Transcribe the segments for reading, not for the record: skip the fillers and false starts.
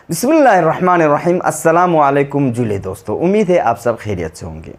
बिस्मिल्लाहिर्रहमानिर्रहीम। अस्सलामु अलैकुम जुले दोस्तों, उम्मीद है आप सब खैरियत से होंगे।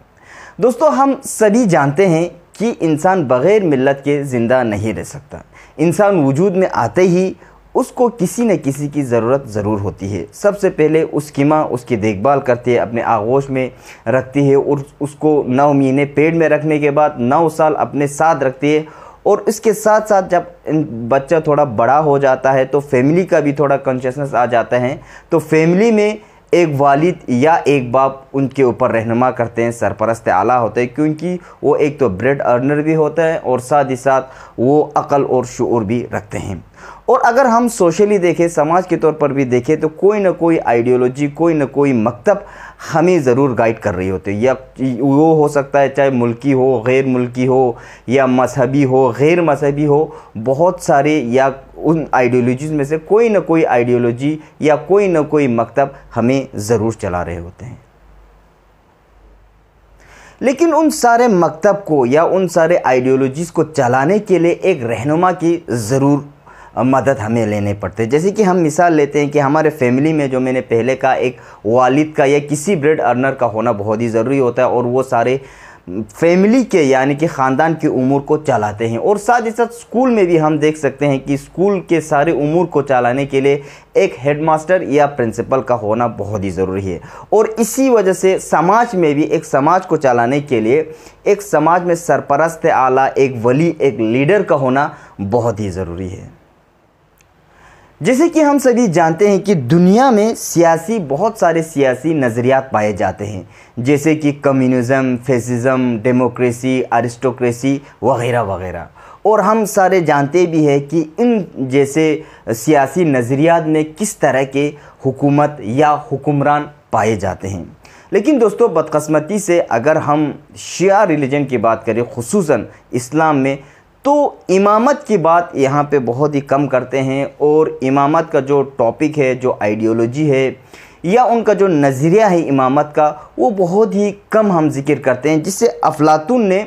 दोस्तों, हम सभी जानते हैं कि इंसान बग़ैर मिल्लत के ज़िंदा नहीं रह सकता। इंसान वजूद में आते ही उसको किसी न किसी की ज़रूरत ज़रूर होती है। सबसे पहले उसकी माँ उसकी देखभाल करती है, अपने आगोश में रखती है और उसको 9 महीने पेट में रखने के बाद 9 साल अपने साथ रखती है। और इसके साथ साथ जब बच्चा थोड़ा बड़ा हो जाता है तो फैमिली का भी थोड़ा कॉन्शियसनेस आ जाता है। तो फैमिली में एक वालिद या एक बाप उनके ऊपर रहनुमा करते हैं, सरपरस्त आला होते हैं, क्योंकि वो एक तो ब्रेड अर्नर भी होता है और साथ ही साथ वो अक़ल और शऊर भी रखते हैं। और अगर हम सोशली देखें, समाज के तौर पर भी देखें, तो कोई ना कोई आइडियोलॉजी, कोई ना कोई मकतब हमें ज़रूर गाइड कर रही होती है। या वो हो सकता है चाहे मुल्की हो, गैर मुल्की हो, या मजहबी हो, गैर मजहबी हो, बहुत सारे या उन आइडियोलॉजीज़ में से कोई ना कोई आइडियोलॉजी या कोई ना कोई मकतब हमें ज़रूर चला रहे होते हैं। लेकिन उन सारे मकतब को या उन सारे आइडियोलॉजीज़ को चलाने के लिए एक रहनुमा की ज़रूर मदद हमें लेने पड़ते हैं। जैसे कि हम मिसाल लेते हैं कि हमारे फैमिली में, जो मैंने पहले कहा, एक वालिद का या किसी ब्रेड अर्नर का होना बहुत ही ज़रूरी होता है और वो सारे फैमिली के यानी कि ख़ानदान के उमूर को चलाते हैं। और साथ ही साथ स्कूल में भी हम देख सकते हैं कि स्कूल के सारे उमूर को चलाने के लिए एक हेडमास्टर या प्रिंसिपल का होना बहुत ही ज़रूरी है। और इसी वजह से समाज में भी एक समाज को चलाने के लिए एक समाज में सरपरस्त आला, एक वली, एक लीडर का होना बहुत ही ज़रूरी है। जैसे कि हम सभी जानते हैं कि दुनिया में बहुत सारे सियासी नज़रियात पाए जाते हैं, जैसे कि कम्युनिज़म, फैसिज़म, डेमोक्रेसी, अरिस्टोक्रेसी वगैरह वगैरह। और हम सारे जानते भी हैं कि इन जैसे सियासी नज़रियात में किस तरह के हुकूमत या हुक्मरान पाए जाते हैं। लेकिन दोस्तों, बदकिस्मती से अगर हम शिया रिलीजन की बात करें, खुसूसन इस्लाम में, तो इमामत की बात यहाँ पे बहुत ही कम करते हैं। और इमामत का जो टॉपिक है, जो आइडियोलॉजी है या उनका जो नज़रिया है इमामत का, वो बहुत ही कम हम जिक्र करते हैं, जिसे अफलातून ने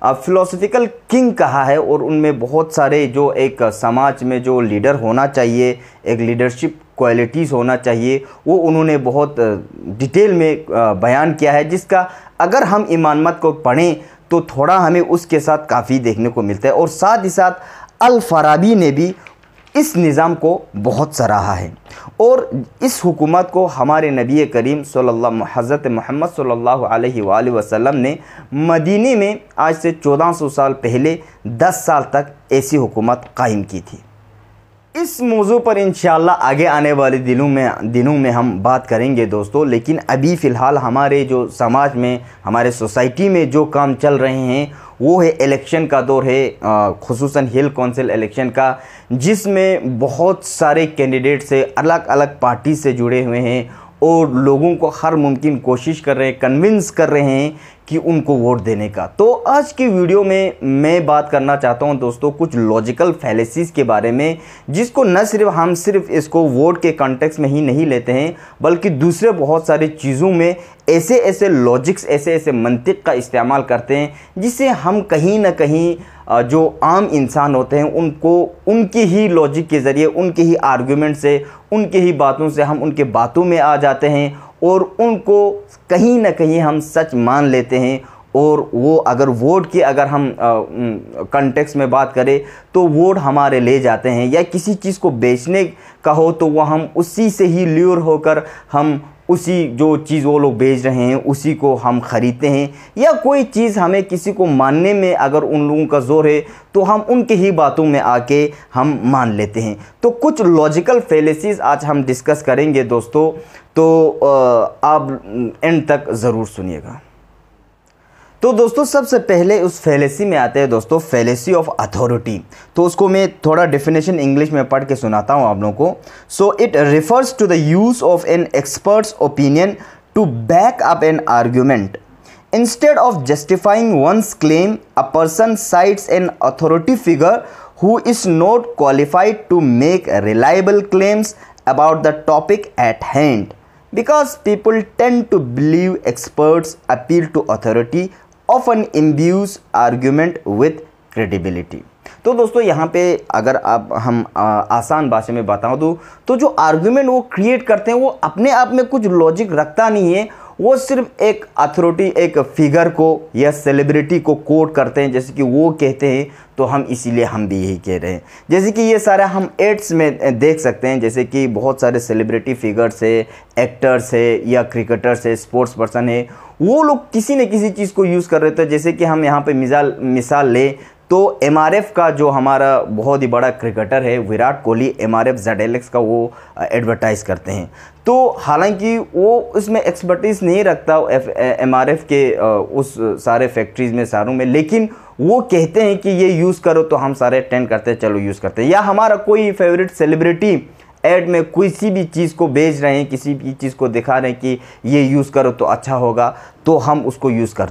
फ़िलोसफिकल किंग कहा है। और उनमें बहुत सारे जो एक समाज में जो लीडर होना चाहिए, एक लीडरशिप क्वालिटीज़ होना चाहिए, वो उन्होंने बहुत डिटेल में बयान किया है, जिसका अगर हम इमामत को पढ़ें तो थोड़ा हमें उसके साथ काफ़ी देखने को मिलता है। और साथ ही साथ अल फराबी ने भी इस निज़ाम को बहुत सराहा है। और इस हुकूमत को हमारे नबी करीम हज़रत मोहम्मद सल्लल्लाहु अलैहि वसल्लम ने मदीने में आज से 1400 साल पहले 10 साल तक ऐसी हुकूमत कायम की थी। इस मौजू पर इंशाअल्लाह आगे आने वाले दिनों में हम बात करेंगे दोस्तों। लेकिन अभी फ़िलहाल हमारे जो समाज में, हमारे सोसाइटी में जो काम चल रहे हैं, वो है इलेक्शन का दौर है, खुसूसन हिल काउंसिल इलेक्शन का, जिसमें बहुत सारे कैंडिडेट से अलग अलग पार्टी से जुड़े हुए हैं और लोगों को हर मुमकिन कोशिश कर रहे हैं, कन्विंस कर रहे हैं कि उनको वोट देने का। तो आज की वीडियो में मैं बात करना चाहता हूं दोस्तों कुछ लॉजिकल फैलेसीज़ के बारे में, जिसको न सिर्फ इसको वोट के कॉन्टेक्स्ट में ही नहीं लेते हैं, बल्कि दूसरे बहुत सारी चीज़ों में ऐसे लॉजिक्स, ऐसे मंतिक का इस्तेमाल करते हैं, जिससे हम कहीं ना कहीं जो आम इंसान होते हैं उनको उनके ही लॉजिक के ज़रिए, उनके ही आर्गुमेंट से, उनके ही बातों से हम उनके बातों में आ जाते हैं और उनको कहीं ना कहीं हम सच मान लेते हैं। और वो अगर वोट की अगर हम कॉन्टेक्स्ट में बात करें तो वोट हमारे ले जाते हैं, या किसी चीज़ को बेचने का हो तो वह हम उसी से ही ल्यूर होकर हम उसी जो चीज़ वो लोग बेच रहे हैं उसी को हम ख़रीदते हैं। या कोई चीज़ हमें किसी को मानने में अगर उन लोगों का ज़ोर है तो हम उनके ही बातों में आके हम मान लेते हैं। तो कुछ लॉजिकल फैलेसीज़ आज हम डिस्कस करेंगे दोस्तों, तो आप एंड तक ज़रूर सुनिएगा। तो दोस्तों, सबसे पहले उस फैलेसी में आते हैं दोस्तों, फैलेसी ऑफ अथॉरिटी। तो उसको मैं थोड़ा डेफिनेशन इंग्लिश में पढ़ के सुनाता हूँ आप लोगों को। So it refers to the use of an experts opinion to back up an argument. Instead of justifying one's claim, a person cites an authority figure who is not qualified to make reliable claims about the topic at hand, because people tend to believe experts appeal to authority often imbues argument with credibility। तो दोस्तों यहाँ पे अगर आप हम आसान भाषा में बताऊँ तो जो आर्गुमेंट वो क्रिएट करते हैं वो अपने आप में कुछ लॉजिक रखता नहीं है, वो सिर्फ एक अथॉरिटी, एक फिगर को या सेलिब्रिटी को कोट करते हैं, जैसे कि वो कहते हैं तो हम इसीलिए हम भी यही कह रहे हैं। जैसे कि ये सारा हम एड्स में देख सकते हैं, जैसे कि बहुत सारे सेलिब्रिटी फिगर्स है, एक्टर्स है या क्रिकेटर्स है, स्पोर्ट्स पर्सन है, वो लोग किसी न किसी चीज़ को यूज़ कर रहे थे। जैसे कि हम यहाँ पे मिसाल लें तो एमआरएफ का जो हमारा बहुत ही बड़ा क्रिकेटर है विराट कोहली, एमआरएफ ZLX का वो एडवर्टाइज़ करते हैं। तो हालांकि वो इसमें एक्सपर्टीज़ नहीं रखता एमआरएफ के उस सारे फैक्ट्रीज़ में सारों में, लेकिन वो कहते हैं कि ये यूज़ करो तो हम सारे अटेंड करते हैं, चलो यूज़ करते हैं। या हमारा कोई फेवरेट सेलिब्रिटी ऐड में किसी भी चीज़ को बेच रहे हैं, किसी भी चीज़ को दिखा रहे हैं कि ये यूज़ करो तो अच्छा होगा, तो हम उसको यूज़ कर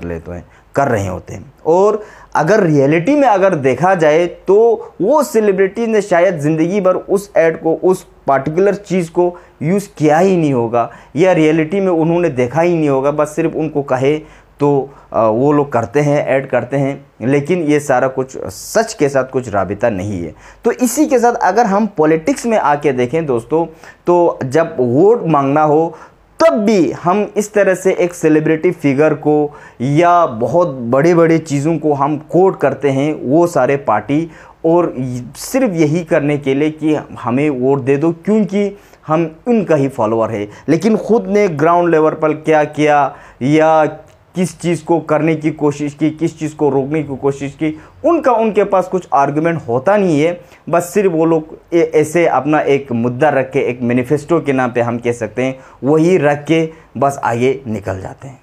रहे होते हैं। और अगर रियलिटी में अगर देखा जाए तो वो सेलिब्रिटी ने शायद ज़िंदगी भर उस ऐड को, उस पार्टिकुलर चीज़ को यूज़ किया ही नहीं होगा, या रियलिटी में उन्होंने देखा ही नहीं होगा, बस सिर्फ उनको कहे तो वो लोग करते हैं, ऐड करते हैं, लेकिन ये सारा कुछ सच के साथ कुछ राबिता नहीं है। तो इसी के साथ अगर हम पॉलिटिक्स में आके देखें दोस्तों, तो जब वोट मांगना हो तब भी हम इस तरह से एक सेलिब्रिटी फिगर को या बहुत बड़े बड़े चीज़ों को हम कोट करते हैं, वो सारे पार्टी, और सिर्फ यही करने के लिए कि हमें वोट दे दो क्योंकि हम उनका ही फॉलोअर है। लेकिन ख़ुद ने ग्राउंड लेवल पर क्या किया या किस चीज़ को करने की कोशिश की, किस चीज़ को रोकने की कोशिश की, उनके पास कुछ आर्गुमेंट होता नहीं है। बस सिर्फ वो लोग ऐसे अपना एक मुद्दा रख के, एक मैनिफेस्टो के नाम पे हम कह सकते हैं, वही रख के बस आगे निकल जाते हैं।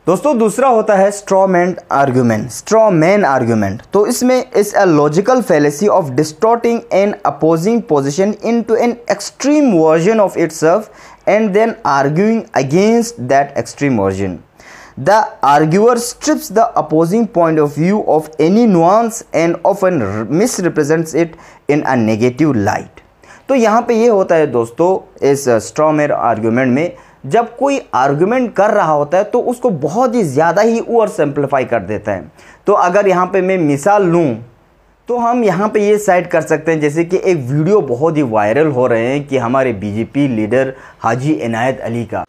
दोस्तों दूसरा होता है स्ट्रॉमैन आर्गुमेंट। तो इसमें is a logical fallacy of distorting an opposing position into an extreme version of itself and then arguing against that extreme version. The arguer strips the opposing point of view of any nuance and often misrepresents it in a negative light. तो यहाँ पे ये होता है दोस्तों इस straw man argument में, जब कोई आर्गुमेंट कर रहा होता है तो उसको बहुत ही ज़्यादा ही ओवर सिंप्लीफाई कर देता है। तो अगर यहाँ पे मैं मिसाल लूँ तो हम यहाँ पे ये साइड कर सकते हैं, जैसे कि एक वीडियो बहुत ही वायरल हो रहे हैं कि हमारे बीजेपी लीडर हाजी इनायत अली का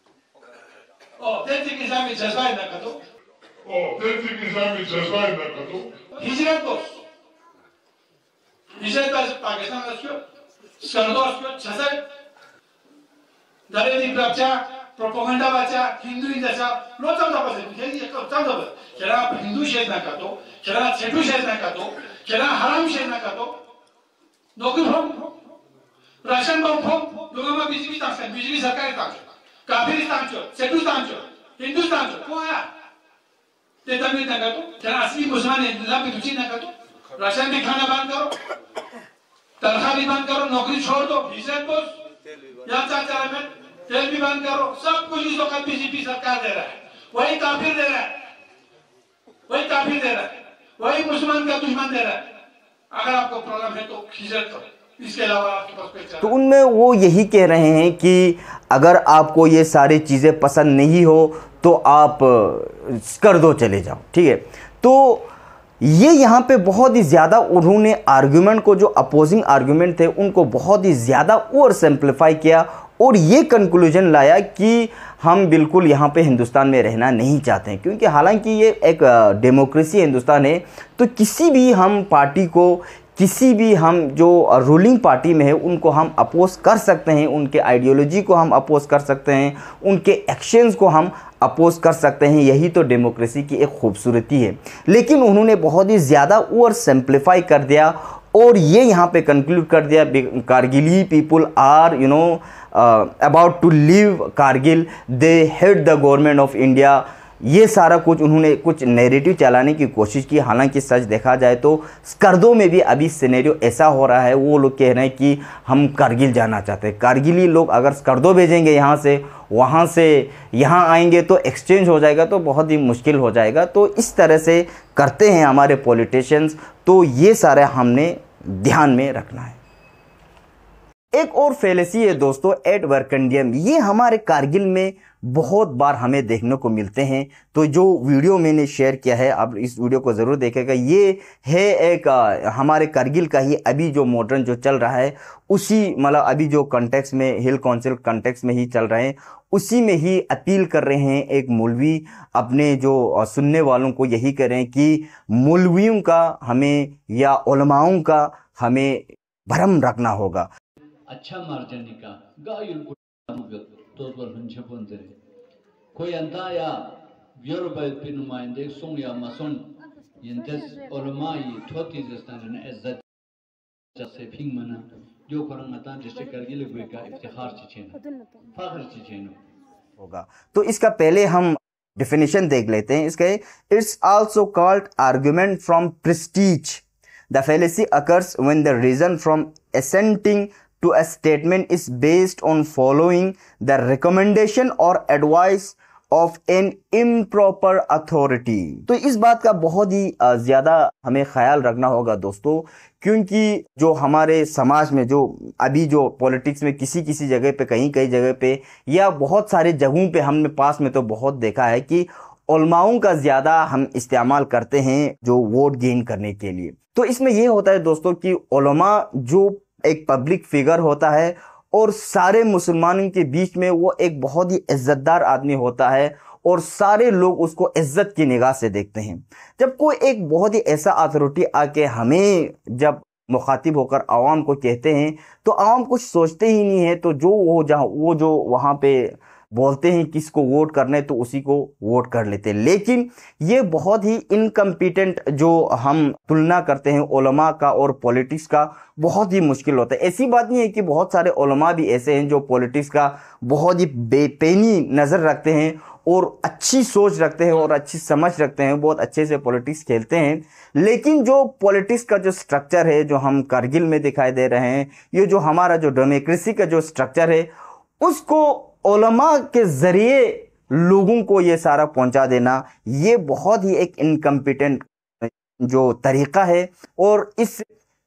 प्रोपोगंडा वाचा हिंदू इंदसा लो चांदा बसे हे चांदा बस केला हिंदू शेत ना कातो केला सेटू शेत ना कातो केला हराम शेत ना कातो नौकरी फॉर्म राशन बम फॉर्म लोगों में बिजली सरकार तांचो काफिरिस्तान चो सेटू तांचो हिंदुस्तान चो को आया ते तमिल ना कातो केला असली मुसलमान है लाभ तुझी ना कातो राशन में खाना बंद करो, तनख्वाह भी बंद करो, नौकरी छोड़ दो, हिजरत बस या चाचा में तेल भी बंद करो, सब कुछ इस वक्त बीजेपी सरकार दे रहा है, वही काफिर दे रहा है, वही मुसलमान का दुश्मन दे रहा है। अगर आपको प्रॉब्लम है तो हिजरत करो, इसके अलावा आपके पास कोई चारा। तो उनमें वो यही कह रहे हैं कि अगर आपको ये सारी चीज़ें पसंद नहीं हो तो आप कर दो, चले जाओ, ठीक है। तो ये यहाँ पे बहुत ही ज़्यादा उन्होंने आर्गुमेंट को, जो अपोजिंग आर्गुमेंट थे उनको बहुत ही ज़्यादा ओवर सिंप्लीफाई किया और ये कंक्लूजन लाया कि हम बिल्कुल यहाँ पे हिंदुस्तान में रहना नहीं चाहते हैं, क्योंकि हालांकि ये एक डेमोक्रेसी हिंदुस्तान है, तो किसी भी हम पार्टी को, किसी भी हम जो रूलिंग पार्टी में है उनको हम अपोज कर सकते हैं, उनके आइडियोलॉजी को हम अपोज कर सकते हैं, उनके एक्शंस को हम अपोज कर सकते हैं। यही तो डेमोक्रेसी की एक खूबसूरती है। लेकिन उन्होंने बहुत ही ज़्यादा ओवर सिंप्लीफाई कर दिया और ये यहाँ पे कंक्लूड कर दिया, Kargili people are about to leave Kargil, they hate the government of India. ये सारा कुछ उन्होंने कुछ नैरेटिव चलाने की कोशिश की। हालांकि सच देखा जाए तो स्कर्दों में भी अभी सिनेरियो ऐसा हो रहा है, वो लोग कह रहे हैं कि हम कारगिल जाना चाहते हैं। कारगिली लोग अगर स्कर्दों भेजेंगे यहाँ से, वहाँ से यहाँ आएंगे तो एक्सचेंज हो जाएगा, तो बहुत ही मुश्किल हो जाएगा। तो इस तरह से करते हैं हमारे पॉलिटिशियंस, तो ये सारा हमने ध्यान में रखना है। एक और फेलेसी है दोस्तों, एड वर्कंडियम। ये हमारे कारगिल में बहुत बार हमें देखने को मिलते हैं। तो जो वीडियो मैंने शेयर किया है, आप इस वीडियो को ज़रूर देखेगा। ये है एक हमारे कारगिल का ही अभी जो मॉडर्न जो चल रहा है, उसी मतलब अभी जो कॉन्टेक्स्ट में हिल काउंसिल कॉन्टेक्स्ट में ही चल रहे हैं, उसी में ही अपील कर रहे हैं एक मौलवी अपने जो सुनने वालों को। यही कह रहे हैं कि मौलवियों का हमें या उलमाओं का हमें भरम रखना होगा। अच्छा मार्जनिका गायुल तोबर हंचे पंदरे कोई अंता या यूरोप पिनुमाइंदे सोंग या मासन यंतस ओलमाई थोती जस्तान इज्जत जसे फिंग मना जो करंग अता डिस्ट्रिक्ट कारगिल का इफ्तिखार चिचेन फख्र चिचेन होगा। तो इसका पहले हम डेफिनेशन देख लेते हैं इसका। It's also called argument from prestige. The fallacy occurs when the reason from assenting to a statement is based on following the recommendation or advice of an improper authority। तो इस बात का बहुत ही ज़्यादा हमें ख्याल रखना होगा दोस्तों, क्योंकि जो हमारे समाज में जो अभी जो पॉलिटिक्स में किसी किसी जगह पे कई जगह पे या बहुत सारे जगहों पे हमने पास में तो बहुत देखा है कि उलमाओं का ज़्यादा हम इस्तेमाल करते हैं जो वोट गेन करने के लिए। तो इसमें यह होता है दोस्तों कि उलमा जो एक पब्लिक फिगर होता है और सारे मुसलमानों के बीच में वो एक बहुत ही इज्जतदार आदमी होता है और सारे लोग उसको इज्जत की निगाह से देखते हैं। जब कोई एक बहुत ही ऐसा अथॉरिटी आके हमें जब मुखातिब होकर आवाम को कहते हैं तो आवाम कुछ सोचते ही नहीं है, तो वो जो वहाँ पे बोलते हैं किसको वोट करना है तो उसी को वोट कर लेते हैं। लेकिन ये बहुत ही इनकम्पिटेंट जो हम तुलना करते हैं उलमा का और पॉलिटिक्स का, बहुत ही मुश्किल होता है। ऐसी बात नहीं है कि बहुत सारे उलमा भी ऐसे हैं जो पॉलिटिक्स का बहुत ही बेपेनी नज़र रखते हैं और अच्छी सोच रखते हैं और अच्छी समझ रखते हैं, बहुत अच्छे से पॉलिटिक्स खेलते हैं। लेकिन जो पॉलिटिक्स का जो स्ट्रक्चर है जो हम कारगिल में दिखाई दे रहे हैं, ये जो हमारा जो डेमोक्रेसी का जो स्ट्रक्चर है, उसको उलमा के जरिए लोगों को ये सारा पहुंचा देना, ये बहुत ही एक इनकम्पिटेंट जो तरीका है। और इस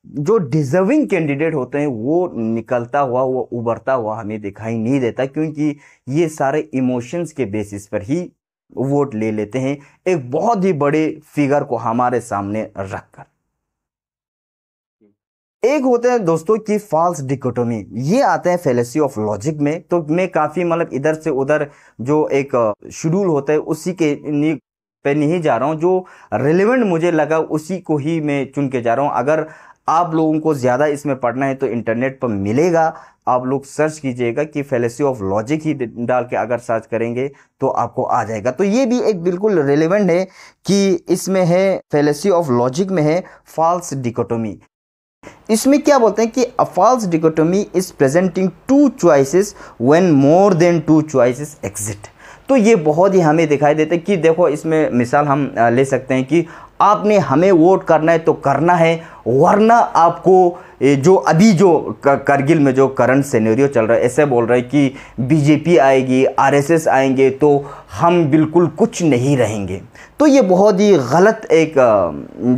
जो डिजर्विंग कैंडिडेट होते हैं वो निकलता हुआ, वो उभरता हुआ हमें दिखाई नहीं देता, क्योंकि ये सारे इमोशंस के बेसिस पर ही वोट ले लेते हैं एक बहुत ही बड़े फिगर को हमारे सामने रखकर। एक होते हैं दोस्तों की फॉल्स डिकोटोमी, ये आते हैं फेलेसी ऑफ लॉजिक में। तो मैं काफ़ी मतलब इधर से उधर जो एक शेड्यूल होता है उसी के पे नहीं जा रहा हूँ, जो रिलेवेंट मुझे लगा उसी को ही मैं चुन के जा रहा हूँ। अगर आप लोगों को ज़्यादा इसमें पढ़ना है तो इंटरनेट पर मिलेगा, आप लोग सर्च कीजिएगा कि फेलेसी ऑफ लॉजिक ही डाल के अगर सर्च करेंगे तो आपको आ जाएगा। तो ये भी एक बिल्कुल रिलेवेंट है कि इसमें है फेलेसी ऑफ लॉजिक में है फॉल्स डिकोटोमी। इसमें क्या बोलते हैं कि a false dichotomy is presenting two choices when more than two choices exist. तो ये बहुत ही हमें दिखाई देता है कि देखो, इसमें मिसाल हम ले सकते हैं कि आपने हमें वोट करना है तो करना है, वरना आपको जो अभी जो कारगिल में जो करंट सिनेरियो चल रहा है, ऐसे बोल रहे हैं कि बीजेपी आएगी, आरएसएस आएंगे तो हम बिल्कुल कुछ नहीं रहेंगे। तो ये बहुत ही गलत एक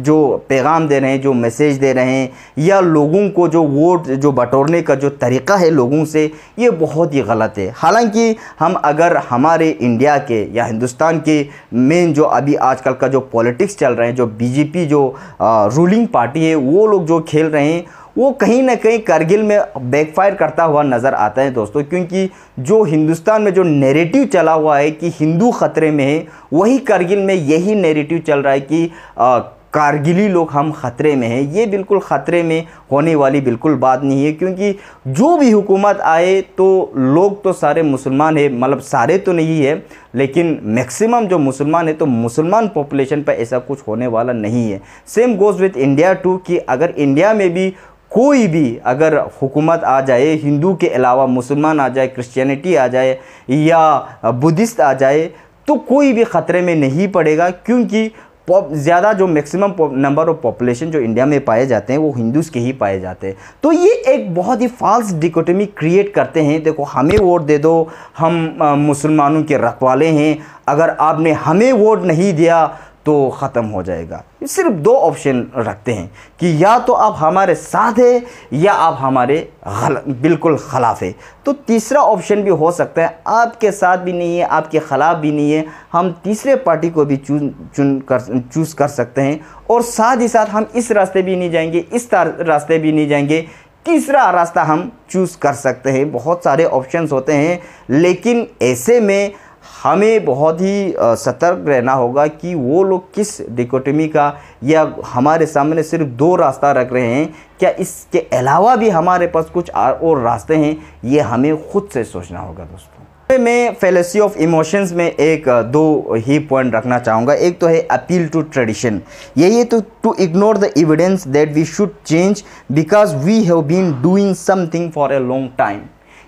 जो पैगाम दे रहे हैं, जो मैसेज दे रहे हैं, या लोगों को जो वोट जो बटोरने का जो तरीका है लोगों से, ये बहुत ही गलत है। हालांकि हम अगर हमारे इंडिया के या हिंदुस्तान के मेन जो अभी आजकल का जो पॉलिटिक्स चल रहे हैं, जो बीजेपी जो रूलिंग पार्टी है, वो लोग जो खेल रहे हैं वो कहीं ना कहीं कारगिल में बैकफायर करता हुआ नज़र आता है दोस्तों। क्योंकि जो हिंदुस्तान में जो नैरेटिव चला हुआ है कि हिंदू खतरे में है, वही कारगिल में यही नैरेटिव चल रहा है कि कारगिली लोग हम ख़तरे में हैं। ये बिल्कुल ख़तरे में होने वाली बिल्कुल बात नहीं है, क्योंकि जो भी हुकूमत आए तो लोग तो सारे मुसलमान है, मतलब सारे तो नहीं है लेकिन मैक्सिमम जो मुसलमान है, तो मुसलमान पॉपुलेशन पर ऐसा कुछ होने वाला नहीं है। Same goes with India too, कि अगर इंडिया में भी कोई भी अगर हुकूमत आ जाए, हिंदू के अलावा मुसलमान आ जाए, क्रिश्चियनिटी आ जाए या बुद्धिस्ट आ जाए, तो कोई भी ख़तरे में नहीं पड़ेगा, क्योंकि ज़्यादा जो मैक्सिमम नंबर ऑफ पॉपुलेशन जो इंडिया में पाए जाते हैं वो हिंदूज़ के ही पाए जाते हैं। तो ये एक बहुत ही फॉल्स डिकोटमी क्रिएट करते हैं। देखो, हमें वोट दे दो, हम मुसलमानों के रखवाले हैं, अगर आपने हमें वोट नहीं दिया तो ख़त्म हो जाएगा। सिर्फ दो ऑप्शन रखते हैं कि या तो आप हमारे साथ है या आप हमारे बिल्कुल खिलाफ है। तो तीसरा ऑप्शन भी हो सकता है, आपके साथ भी नहीं है, आपके खिलाफ भी नहीं है, हम तीसरे पार्टी को भी चूज़ कर सकते हैं। और साथ ही साथ हम इस रास्ते भी नहीं जाएंगे, इस रास्ते भी नहीं जाएंगे, तीसरा रास्ता हम चूज़ कर सकते हैं। बहुत सारे ऑप्शंस होते हैं, लेकिन ऐसे में हमें बहुत ही सतर्क रहना होगा कि वो लोग किस डिकोटमी का या हमारे सामने सिर्फ दो रास्ता रख रहे हैं, क्या इसके अलावा भी हमारे पास कुछ और रास्ते हैं, ये हमें खुद से सोचना होगा दोस्तों। मैं फेलेसी ऑफ इमोशंस में एक दो ही पॉइंट रखना चाहूँगा। एक तो है अपील टू ट्रेडिशन, यही है to ignore the evidence that we should change because we have been doing something for a long time.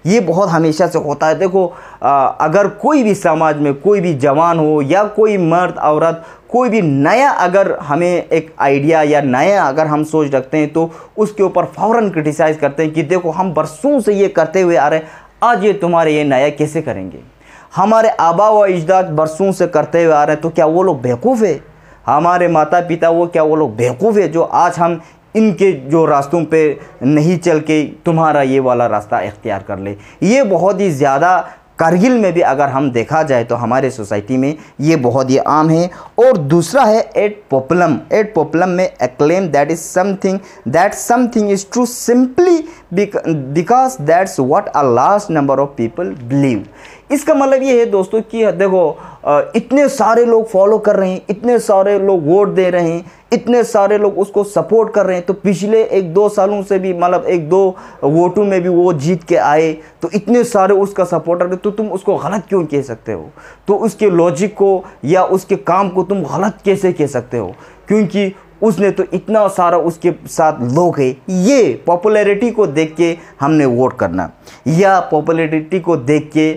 ये बहुत हमेशा से होता है। देखो अगर कोई भी समाज में कोई भी जवान हो या कोई मर्द औरत, कोई भी नया अगर हमें एक आइडिया या नया अगर हम सोच रखते हैं तो उसके ऊपर फ़ौरन क्रिटिसाइज़ करते हैं कि देखो हम बरसों से ये करते हुए आ रहे हैं, आज ये तुम्हारे ये नया कैसे करेंगे। हमारे आबा व अजदाद बरसों से करते हुए आ रहे हैं, तो क्या वो लोग बेवकूफ़ है? हमारे माता पिता क्या वो लोग बेवकूफ़ है जो आज हम इनके जो रास्तों पे नहीं चल के तुम्हारा ये वाला रास्ता इख्तियार कर ले। ये बहुत ही ज़्यादा कारगिल में भी अगर हम देखा जाए तो हमारे सोसाइटी में ये बहुत ही आम है। और दूसरा है एड पोपुलम में acclaim that something is true simply because that's what a large number of people believe. इसका मतलब ये है दोस्तों कि देखो इतने सारे लोग फॉलो कर रहे हैं, इतने सारे लोग वोट दे रहे हैं, इतने सारे लोग उसको सपोर्ट कर रहे हैं, तो पिछले 1-2 सालों से भी मतलब 1-2 वोटों में भी वो जीत के आए, तो इतने सारे उसका सपोर्टर, तो तुम उसको गलत क्यों कह सकते हो? तो उसके लॉजिक को या उसके काम को तुम गलत कैसे कह सकते हो? क्योंकि उसने तो इतना सारा उसके साथ लोग है। ये पॉपुलैरिटी को देख के हमने वोट करना या पॉपुलैरिटी को देख के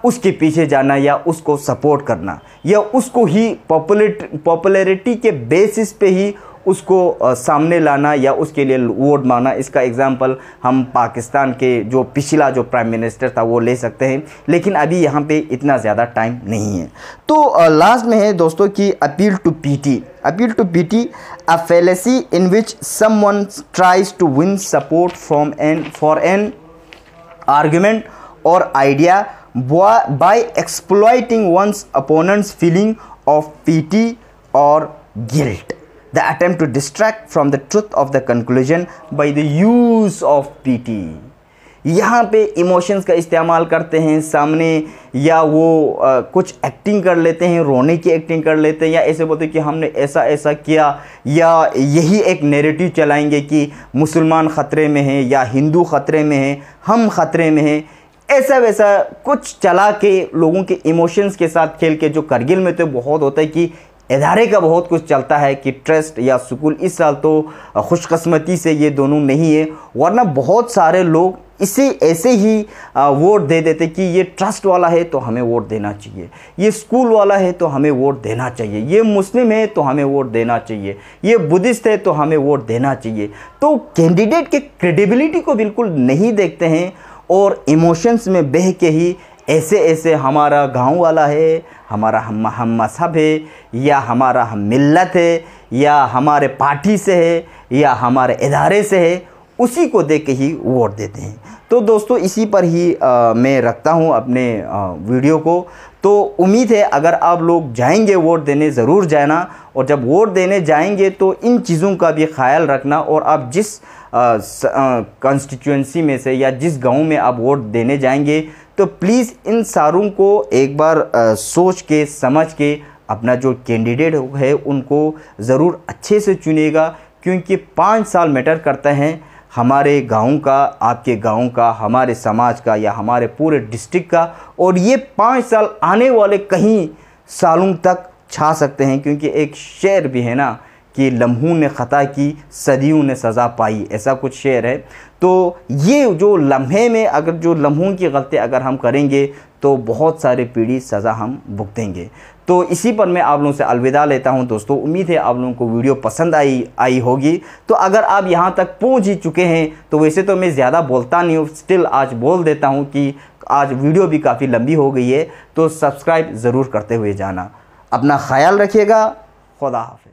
उसके पीछे जाना या उसको सपोर्ट करना या उसको ही पॉपुलैरिटी के बेसिस पे ही उसको सामने लाना या उसके लिए वोट मांगना। इसका एग्जांपल हम पाकिस्तान के जो पिछला जो प्राइम मिनिस्टर था वो ले सकते हैं, लेकिन अभी यहाँ पे इतना ज़्यादा टाइम नहीं है। तो लास्ट में है दोस्तों कि appeal to pity a fallacy in which someone tries to win support for an argument और idea by exploiting one's opponent's feeling of pity or guilt. The attempt to distract from the truth of the conclusion by the use of pity. यहाँ पे emotions का इस्तेमाल करते हैं सामने, या वो कुछ एक्टिंग कर लेते हैं, रोने की एक्टिंग कर लेते हैं, या ऐसे बोलते हैं कि हमने ऐसा ऐसा किया, या यही एक नैरेटिव चलाएंगे कि मुसलमान ख़तरे में हैं या हिंदू ख़तरे में हैं, हम ख़तरे में हैं। ऐसा वैसा कुछ चला के लोगों के इमोशंस के साथ खेल के, जो करगिल में तो बहुत होता है कि इदारे का बहुत कुछ चलता है कि ट्रस्ट या स्कूल। इस साल तो खुशकिस्मती से ये दोनों नहीं है, वरना बहुत सारे लोग इसे ऐसे ही वोट दे देते कि ये ट्रस्ट वाला है तो हमें वोट देना चाहिए, ये स्कूल वाला है तो हमें वोट देना चाहिए, ये मुस्लिम है तो हमें वोट देना चाहिए, ये बुद्धिस्ट है तो हमें वोट देना चाहिए। तो कैंडिडेट के क्रेडिबिलिटी को बिल्कुल नहीं देखते हैं और इमोशंस में बह के ही ऐसे हमारा गांव वाला है, हमारा हम मजहब है, या हमारा हम मिल्लत है, या हमारे पार्टी से है, या हमारे इदारे से है, उसी को देख के ही वोट देते हैं। तो दोस्तों इसी पर ही मैं रखता हूँ अपने वीडियो को। तो उम्मीद है अगर आप लोग जाएंगे वोट देने, ज़रूर जाना, और जब वोट देने जाएंगे तो इन चीज़ों का भी ख्याल रखना, और आप जिस कॉन्स्टिट्यूएंसी में से या जिस गांव में आप वोट देने जाएंगे तो प्लीज़ इन सारों को एक बार सोच के समझ के अपना जो कैंडिडेट है उनको ज़रूर अच्छे से चुनिएगा, क्योंकि 5 साल मैटर करता है हमारे गांव का, आपके गांव का, हमारे समाज का, या हमारे पूरे डिस्ट्रिक्ट का। और ये 5 साल आने वाले कहीं सालों तक छा सकते हैं, क्योंकि एक शेर भी है ना कि लम्हों ने ख़ता की, सदियों ने सज़ा पाई, ऐसा कुछ शेर है। तो ये जो लम्हे में अगर जो लम्हों की गलती अगर हम करेंगे तो बहुत सारे पीढ़ी सज़ा हम भुगतेंगे। तो इसी पर मैं आप लोगों से अलविदा लेता हूं दोस्तों। उम्मीद है आप लोगों को वीडियो पसंद आई होगी। तो अगर आप यहां तक पहुंच ही चुके हैं, तो वैसे तो मैं ज़्यादा बोलता नहीं हूं, स्टिल आज बोल देता हूं कि आज वीडियो भी काफ़ी लंबी हो गई है, तो सब्सक्राइब ज़रूर करते हुए जाना। अपना ख्याल रखिएगा। खुदा हाफिज़।